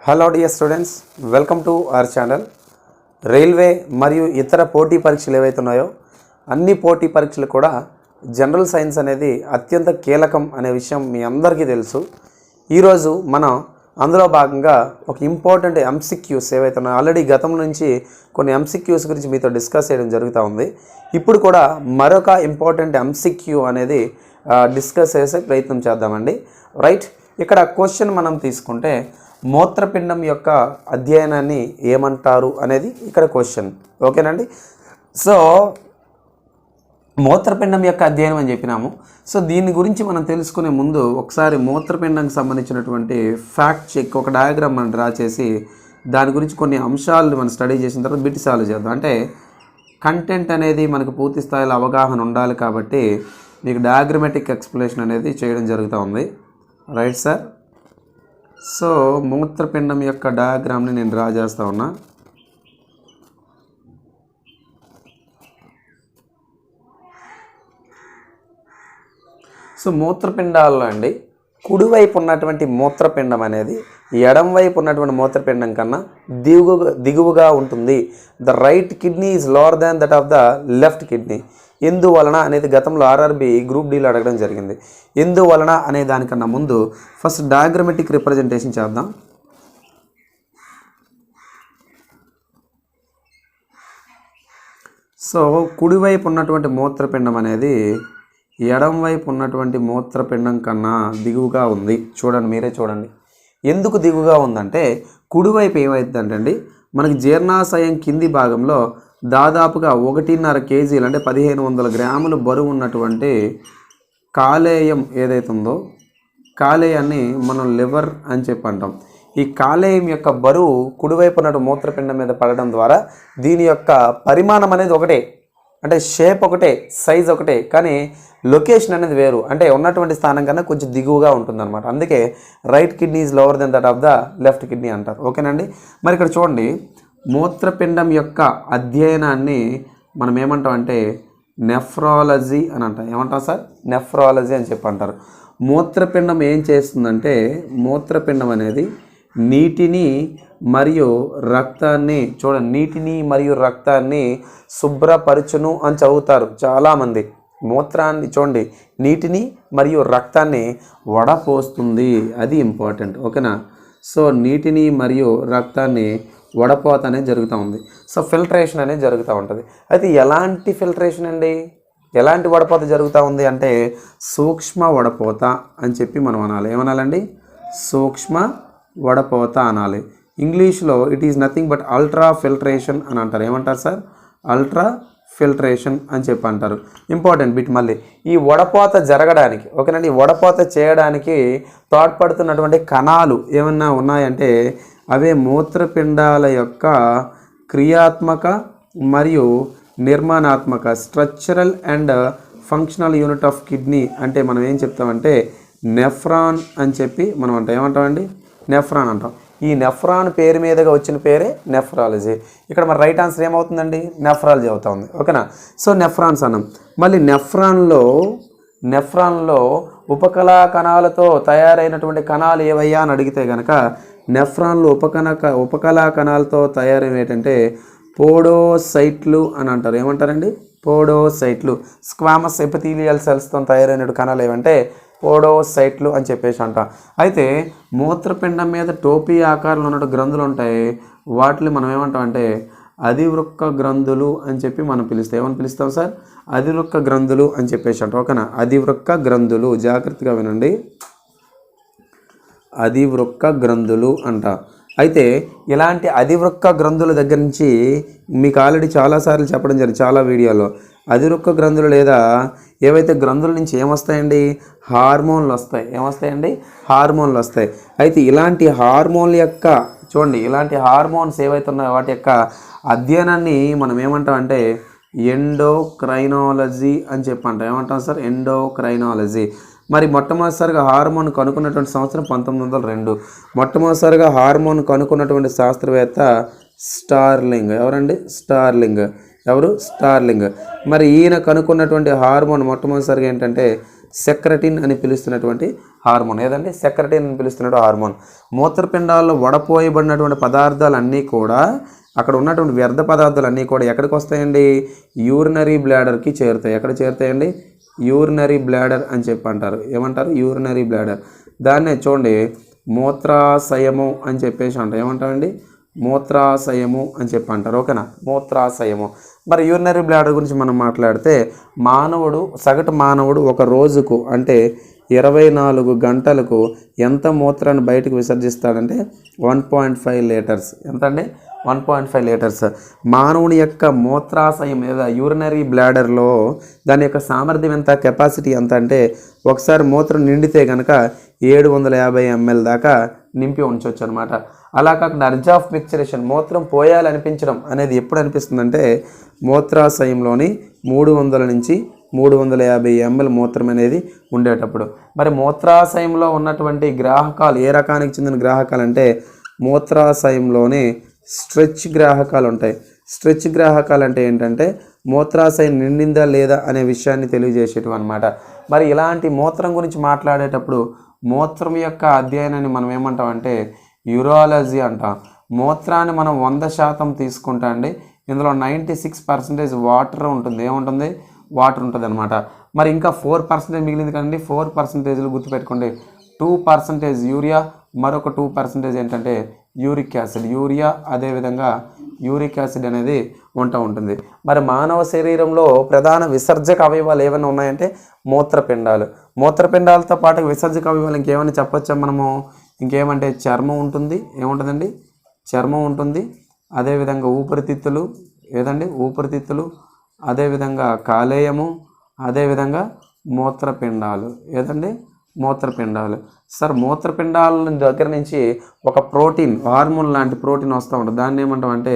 Hello dear students, welcome to our channel. Railway మరియు ఇతర పోటీ పరీక్షలు ఏవైతే ఉన్నాయో అన్ని పోటీ పరీక్షలు కూడా జనరల్ సైన్స్ అనేది అత్యంత కీలకం అనే విషయం మీ అందరికీ తెలుసు. ఈరోజు మనం అందులో భాగంగా ఒక ఇంపార్టెంట్ ఎంసీక్యూస్ ఏవైతే ఉన్నాయో ఆల్రెడీ గతం నుంచి కొన్ని ఎంసీక్యూస్ గురించి మీతో డిస్కస్ చేయడం జరుగుతూ ఉంది. ఇప్పుడు కూడా మరొక ఇంపార్టెంట్ ఎంసీక్యూ అనేది డిస్కస్ చేసే ప్రయత్నం చేద్దామండి. రైట్, ఇక్కడ క్వశ్చన్ మనం తీసుకుంటే మూత్రపిండం యొక్క అధ్యయనాన్ని ఏమంటారు అనేది ఇక్కడ క్వశ్చన్. ఓకేనండి. సో మూత్రపిండం యొక్క అధ్యయనం అని చెప్పినాము. సో దీని గురించి మనం తెలుసుకునే ముందు ఒకసారి మూత్రపిండానికి సంబంధించినటువంటి ఫ్యాక్ట్ చెక్ ఒక డయాగ్రామ్ మనం డ్రా చేసి దాని గురించి కొన్ని అంశాలను మనం స్టడీ చేసిన తర్వాత బిట్ సాల్వ్ చేద్దాం. అంటే కంటెంట్ అనేది మనకు పూర్తి స్థాయిలో అవగాహన ఉండాలి కాబట్టి మీకు డయాగ్రమాటిక్ ఎక్స్ప్లెనేషన్ అనేది చేయడం జరుగుతూ ఉంది. Right sir. సో మూత్రపిండం యొక్క డయాగ్రామ్ని నేను డ్రా చేస్తూ ఉన్నా. సో మూత్రపిండాల్లో అండి కుడివైపు ఉన్నటువంటి మూత్రపిండం అనేది ఎడం వైపు ఉన్నటువంటి మూత్రపిండం కన్నా దిగువగా ఉంటుంది. The right kidney is lower than that of the left kidney. ఎందువలన అనేది గతంలో ఆర్ఆర్బి గ్రూప్ డీలో అడగడం జరిగింది. ఎందువలన అనే దానికన్నా ముందు ఫస్ట్ డయాగ్రమాటిక్ రిప్రజెంటేషన్ చేద్దాం. సో కుడివైపు ఉన్నటువంటి మూత్రపిండం అనేది ఎడం వైపు ఉన్నటువంటి మూత్రపిండం కన్నా దిగువగా ఉంది. చూడండి, మీరే చూడండి ఎందుకు దిగువగా ఉందంటే కుడివైపు ఏమవుతుందంటే అండి మనకి జీర్ణాశయం కింది భాగంలో దాదాపుగా 1.5 కేజీలు అంటే 1500 గ్రాములు బరువు ఉన్నటువంటి కాలేయం ఏదైతే ఉందో కాలేయాన్ని మనం లివర్ అని చెప్పి అంటాం. ఈ కాలేయం యొక్క బరువు కుడివైపు ఉన్నట్టు మూత్రపిండం మీద పడడం ద్వారా దీని యొక్క పరిమాణం అనేది ఒకటే, అంటే షేప్ ఒకటే, సైజ్ ఒకటే, కానీ లొకేషన్ అనేది వేరు, అంటే ఉన్నటువంటి స్థానం కన్నా కొంచెం దిగువగా ఉంటుందన్నమాట. అందుకే right kidney is lower than that of the left kidney అంటారు. ఓకేనండి. మరి ఇక్కడ చూడండి, మూత్రపిండం యొక్క అధ్యయనాన్ని మనం ఏమంటాం అంటే నెఫ్రాలజీ అని అంటాం. ఏమంటాం సార్? నెఫ్రాలజీ అని చెప్పి అంటారు. మూత్రపిండం ఏం చేస్తుందంటే మూత్రపిండం అనేది నీటిని మరియు రక్తాన్ని చూడండి నీటిని మరియు రక్తాన్ని శుభ్రపరచును అని చదువుతారు చాలామంది. మూత్రాన్ని చూడండి నీటిని మరియు రక్తాన్ని వడపోస్తుంది, అది ఇంపార్టెంట్. ఓకేనా. సో నీటిని మరియు రక్తాన్ని వడపోత అనేది జరుగుతూ ఉంది. సో ఫిల్టరేషన్ అనేది జరుగుతూ ఉంటుంది. అయితే ఎలాంటి ఫిల్టరేషన్ అండి, ఎలాంటి వడపోత జరుగుతూ ఉంది అంటే సూక్ష్మ వడపోత అని చెప్పి మనం అనాలి. ఏమనాలండి? సూక్ష్మ వడపోత అనాలి. ఇంగ్లీష్లో it is nothing but ultra filtration అని అంటారు. ఏమంటారు సార్? అల్ట్రా ఫిల్టరేషన్ అని చెప్పి అంటారు. Important bit. మళ్ళీ ఈ వడపోత జరగడానికి, ఓకేనండి, ఈ వడపోత చేయడానికి తోడ్పడుతున్నటువంటి కణాలు ఏమన్నా ఉన్నాయంటే అవే మూత్రపిండాల యొక్క క్రియాత్మక మరియు నిర్మాణాత్మక structural and functional unit of kidney. అంటే మనం ఏం చెప్తామంటే నెఫ్రాన్ అని చెప్పి మనం అంటాం. ఏమంటామండి? నెఫ్రాన్ అంటాం. ఈ నెఫ్రాన్ పేరు మీదుగా వచ్చిన పేరే నెఫ్రాలజీ. ఇక్కడ మరి రైట్ ఆన్సర్ ఏమవుతుందండి? నెఫ్రాలజీ అవుతా ఉంది. ఓకేనా. సో నెఫ్రాన్స్ అన్నాం. మళ్ళీ నెఫ్రాన్లో ఉపకళా కణాలతో తయారైనటువంటి కణాలు ఏవయ్యా అని అడిగితే కనుక నెఫ్రాన్లు ఉపకళా కణాలతో తయారైనటువంటి పోడోసైట్లు అని అంటారు. ఏమంటారండి? పోడోసైట్లు. స్క్వామస్ ఎపిథీలియల్ సెల్స్తో తయారైన కణాలు ఏమంటే పోడోసైట్లు అని చెప్పేసి అంటాం. అయితే మూత్రపిండం మీద టోపీ ఆకారంలో ఉన్న గ్రంథులు ఉంటాయి, వాటిని మనం ఏమంటాం అంటే అధివృక్క గ్రంథులు అని చెప్పి మనం పిలుస్తాం. ఏమని పిలుస్తాం సార్? అధివృక్క గ్రంథులు అని చెప్పేసి అంటాం. ఓకేనా. అధివృక్క గ్రంథులు, జాగ్రత్తగా వినండి, అధివృక్క గ్రంథులు అంట. అయితే ఇలాంటి అధివృక్క గ్రంథుల దగ్గర నుంచి మీకు ఆల్రెడీ చాలాసార్లు చెప్పడం జరిగింది చాలా వీడియోలో. అధివృక్క గ్రంథులు లేదా ఏవైతే గ్రంథుల నుంచి ఏమొస్తాయండి? హార్మోన్లు వస్తాయి. ఏమొస్తాయండి? హార్మోన్లు వస్తాయి. అయితే ఇలాంటి హార్మోన్ల యొక్క చూడండి ఇలాంటి హార్మోన్స్ ఏవైతే ఉన్నాయో వాటి యొక్క అధ్యయనాన్ని మనం ఏమంటాం అంటే ఎండోక్రైనాలజీ అని చెప్పి అంటాం. ఏమంటాం సార్? ఎండోక్రైనాలజీ. మరి మొట్టమొదటిసారిగా హార్మోన్ కనుక్కున్నటువంటి సంవత్సరం 1902. మొట్టమొదటిసారిగా హార్మోన్ కనుక్కున్నటువంటి శాస్త్రవేత్త స్టార్లింగ్. ఎవరండి? స్టార్లింగ్. ఎవరు? స్టార్లింగ్. మరి ఈయన కనుక్కున్నటువంటి హార్మోన్ మొట్టమొదటిసారిగా ఏంటంటే సెక్రటిన్ అని పిలుస్తున్నటువంటి హార్మోన్. ఏదండి? సెక్రటిన్ అని పిలుస్తున్న హార్మోన్. మూత్రపిండాల్లో వడపోయబడినటువంటి పదార్థాలన్నీ కూడా, అక్కడ ఉన్నటువంటి వ్యర్థ పదార్థాలన్నీ కూడా ఎక్కడికి వస్తాయండి? యూరినరీ బ్లాడర్కి చేరుతాయి. ఎక్కడ చేరుతాయండి? యూరినరీ బ్లాడర్ అని చెప్పి అంటారు. ఏమంటారు? Urinary bladder. దాన్నే చూడండి మూత్రాశయము అని చెప్పేసి అంటారు. ఏమంటారండి? మూత్రాశయము అని చెప్పి అంటారు. ఓకేనా? మూత్రాశయము. మరి యూరినరీ బ్లాడర్ గురించి మనం మాట్లాడితే, సగటు మానవుడు ఒక రోజుకు అంటే 24 గంటలకు ఎంత మూత్రాన్ని బయటకు విసర్జిస్తాడంటే 1.5 లీటర్స్. ఎంత అండి? 1.5 లీటర్స్. మానవుని యొక్క మూత్రాశయం లేదా యూరినరీ బ్లాడర్లో దాని యొక్క సామర్థ్యం ఎంత, కెపాసిటీ ఎంత అంటే, ఒకసారి మూత్రం నిండితే కనుక 750 ml దాకా నింపి ఉంచవచ్చు అనమాట. అలా కాకుండా అర్జ్ ఆఫ్ మిక్చరేషన్, మూత్రం పోయాలనిపించడం అనేది ఎప్పుడు అనిపిస్తుందంటే మూత్రాశయంలోని 300 నుంచి 350 ml మూత్రం అనేది ఉండేటప్పుడు. మరి మూత్రాశయంలో ఉన్నటువంటి గ్రాహకాలు ఏ రకానికి చెందిన గ్రాహకాలు అంటే, మూత్రాశయంలోని స్ట్రెచ్ గ్రాహకాలు ఉంటాయి. స్ట్రెచ్ గ్రాహకాలు అంటే ఏంటంటే మూత్రాశయం నిండిందా లేదా అనే విషయాన్ని తెలియజేసేటివి అనమాట. మరి ఇలాంటి మూత్రం గురించి మాట్లాడేటప్పుడు మూత్రం యొక్క అధ్యయనాన్ని మనం ఏమంటామంటే యూరాలజీ అంటాం. మూత్రాన్ని మనం 100% తీసుకుంటా అండి, ఇందులో 96% వాటర్ ఉంటుంది. ఏముంటుంది? వాటర్ ఉంటుంది అనమాట. మరి ఇంకా 4% మిగిలింది కదండి. 4% గుర్తుపెట్టుకోండి. 2% యూరియా, మరొక 2% ఏంటంటే యూరిక్ యాసిడ్. యూరియా అదేవిధంగా యూరిక్ యాసిడ్ అనేది ఉంటుంది. మరి మానవ శరీరంలో ప్రధాన విసర్జక అవయవాలు ఏమైనా ఉన్నాయంటే మూత్రపిండాలు. మూత్రపిండాలతో పాటు విసర్జక అవయవాలు ఇంకేమైనా చెప్పొచ్చా మనము? ఇంకేమంటే చర్మం ఉంటుంది. ఏముంటుందండి? చర్మం ఉంటుంది. అదేవిధంగా ఊపిరితిత్తులు. ఏదండి? ఊపిరితిత్తులు. అదేవిధంగా కాలేయము. అదేవిధంగా మూత్రపిండాలు. ఏదండి? మూత్రపిండాలు. సార్, మూత్రపిండాల దగ్గర నుంచి ఒక ప్రోటీన్, హార్మోన్ లాంటి ప్రోటీన్ వస్తూ ఉంటుంది. దాన్ని ఏమంటామంటే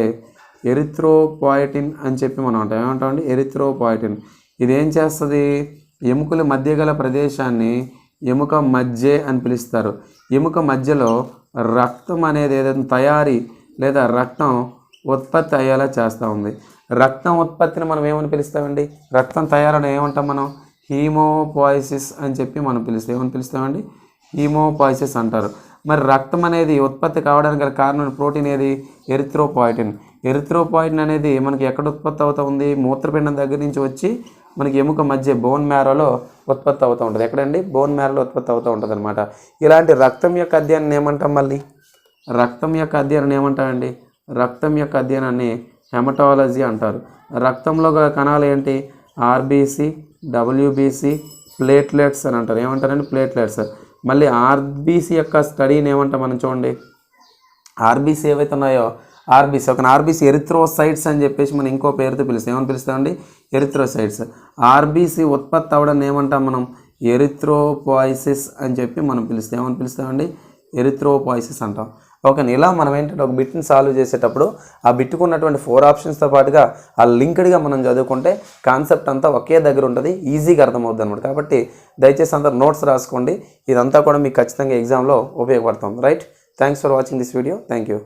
ఎరిథ్రోపాయిటిన్ అని చెప్పి మనం అంటాం. ఏమంటామండి? ఎరిథ్రోపాయిటిన్. ఇది ఏం చేస్తుంది? ఎముకల మధ్య గల ప్రదేశాన్ని ఎముక మధ్య అని పిలుస్తారు. ఎముక మధ్యలో రక్తం అనేది ఏదైనా తయారీ లేదా రక్తం ఉత్పత్తి అయ్యేలా చేస్తూ ఉంది. రక్తం ఉత్పత్తిని మనం ఏమని పిలుస్తామండి? రక్తం తయారని ఏమంటాం మనం? హీమోపాయిసిస్ అని చెప్పి మనం పిలుస్తాం. ఏమని పిలుస్తామండి? హీమోపాయిసిస్ అంటారు. మరి రక్తం అనేది ఉత్పత్తి కావడానికి గల కారణం ప్రోటీన్ ఏది? ఎరిథ్రోపాయిటిన్. ఎరిథ్రోపాయిటిన్ అనేది మనకి ఎక్కడ ఉత్పత్తి అవుతూ ఉంది? మూత్రపిండం దగ్గర నుంచి వచ్చి మనకి ఎముక మధ్య బోన్ మ్యారోలో ఉత్పత్తి అవుతూ ఉంటుంది. ఎక్కడండి? బోన్ మ్యారోలో ఉత్పత్తి అవుతూ ఉంటుంది అనమాట. ఇలాంటి రక్తం యొక్క అధ్యయనం ఏమంటాం? మళ్ళీ రక్తం యొక్క అధ్యయనం ఏమంటామండి? రక్తం యొక్క అధ్యయనాన్ని హెమటాలజీ అంటారు. రక్తంలో గల కణాలు ఏంటి? ఆర్బీసీ, డబ్ల్యూబీసీ, ప్లేట్లెట్స్ అని అంటారు. ఏమంటారండి? ప్లేట్లెట్స్. మళ్ళీ ఆర్బీసీ యొక్క స్టడీని ఏమంటాం మనం? చూడండి, ఆర్బీసీ ఏవైతే ఉన్నాయో ఆర్బీసీ, ఒక ఆర్బీసీ ఎరిథ్రోసైట్స్ అని చెప్పేసి మనం ఇంకో పేరుతో పిలుస్తాం. ఏమని పిలుస్తామండి? ఎరిథ్రోసైట్స్. ఆర్బీసీ ఉత్పత్తి అవ్వడాన్ని ఏమంటాం మనం? ఎరిథ్రోపాయిసిస్ అని చెప్పి మనం పిలుస్తాం. ఏమని పిలుస్తామండి? ఎరిథ్రోపాయిసిస్ అంటాం. ఓకే, ఇలా మనం ఏంటంటే ఒక బిట్ని సాల్వ్ చేసేటప్పుడు ఆ బిట్టుకు ఉన్నటువంటి 4 ఆప్షన్స్తో పాటుగా ఆ లింక్డ్గా మనం చదువుకుంటే కాన్సెప్ట్ అంతా ఒకే దగ్గర ఉంటుంది, ఈజీగా అర్థమవుతుంది అనమాట. కాబట్టి దయచేసి అందరూ నోట్స్ రాసుకోండి. ఇదంతా కూడా మీకు ఖచ్చితంగా ఎగ్జామ్లో ఉపయోగపడుతుంది. Right? Thanks for watching this video. Thank you.